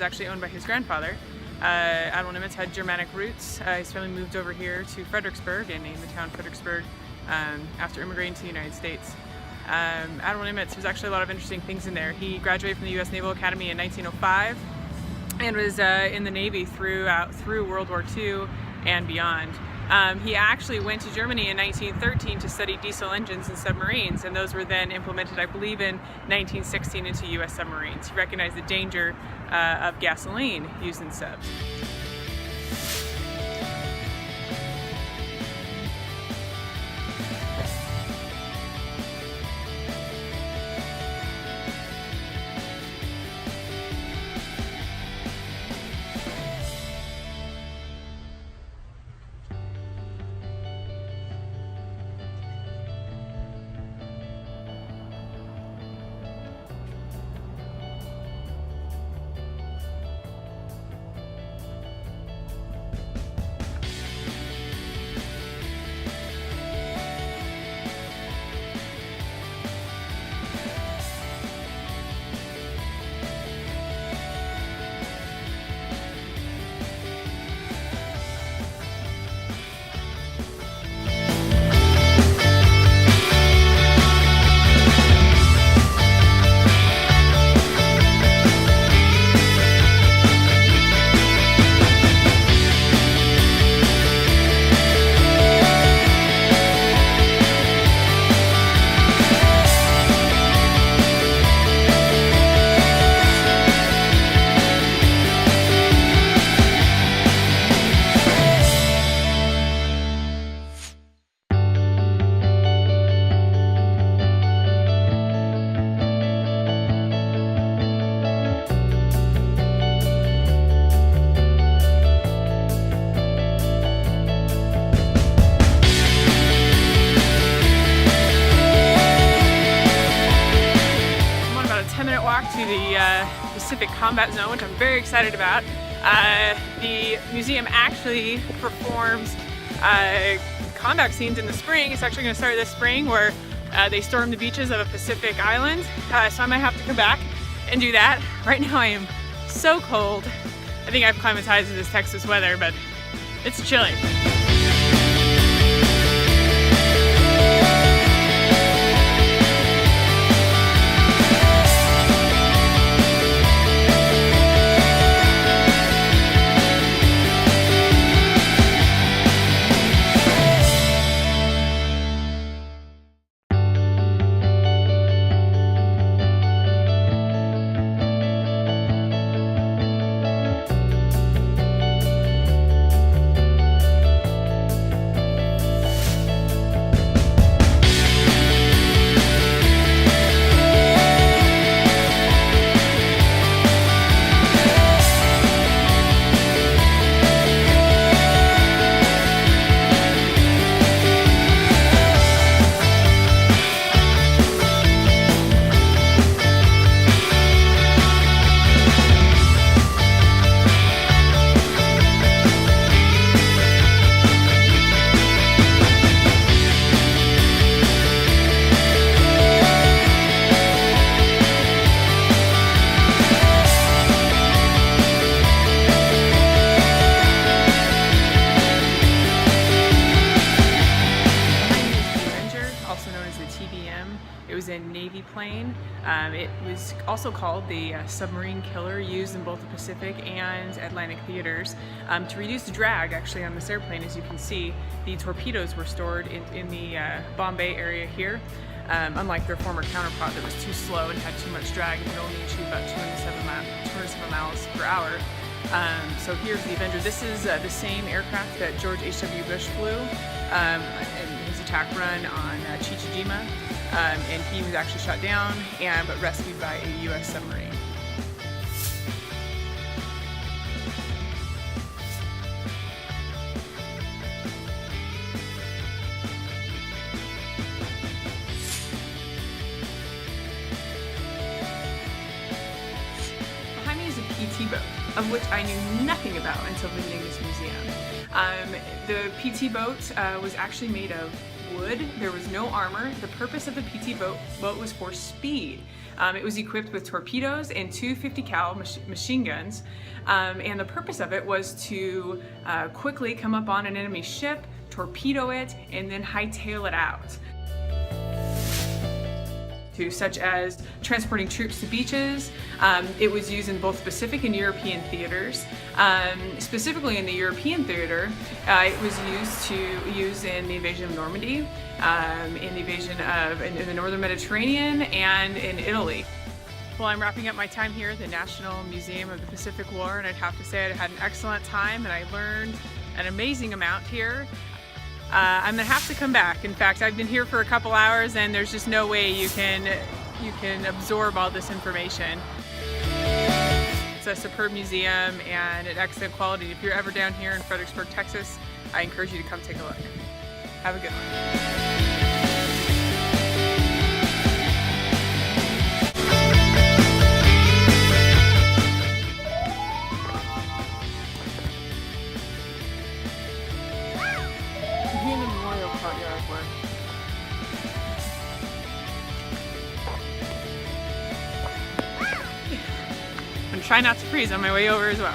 actually owned by his grandfather. Admiral Nimitz had Germanic roots. His family moved over here to Fredericksburg and named the town Fredericksburg after immigrating to the United States. Admiral Nimitz, there's actually a lot of interesting things in there. He graduated from the U.S. Naval Academy in 1905 and was in the Navy through World War II and beyond. He actually went to Germany in 1913 to study diesel engines and submarines, and those were then implemented, I believe, in 1916 into U.S. submarines. He recognized the danger of gasoline used in subs. To the Pacific Combat Zone, which I'm very excited about. The museum actually performs combat scenes in the spring. It's actually going to start this spring where they storm the beaches of a Pacific island. So I might have to come back and do that. Right now I am so cold. I think I've acclimatized to this Texas weather, but it's chilly. It was a Navy plane. It was also called the submarine killer, used in both the Pacific and Atlantic theaters. To reduce the drag actually on this airplane, as you can see, the torpedoes were stored in the bomb bay area here. Unlike their former counterpart that was too slow and had too much drag and could only achieve about 207 miles per hour. So here's the Avenger. This is the same aircraft that George H.W. Bush flew in his attack run on Chichijima. And he was actually shot down but rescued by a U.S. submarine. Behind me is a PT boat, of which I knew nothing about until visiting this museum. The PT boat was actually made of wood. There was no armor. The purpose of the PT boat was for speed. It was equipped with torpedoes and two 50 cal machine guns. And the purpose of it was to quickly come up on an enemy ship, torpedo it, and then hightail it out. Such as transporting troops to beaches. It was used in both Pacific and European theaters. Specifically in the European theater, it was used in the invasion of Normandy, in the invasion in the northern Mediterranean, and in Italy. Well, I'm wrapping up my time here at the National Museum of the Pacific War, and I'd have to say I had an excellent time and I learned an amazing amount here. I'm gonna have to come back. In fact, I've been here for a couple hours and there's just no way you can absorb all this information. It's a superb museum and an excellent quality. If you're ever down here in Fredericksburg, Texas, I encourage you to come take a look. Have a good one. In the memorial courtyard work. I'm gonna try not to freeze on my way over as well.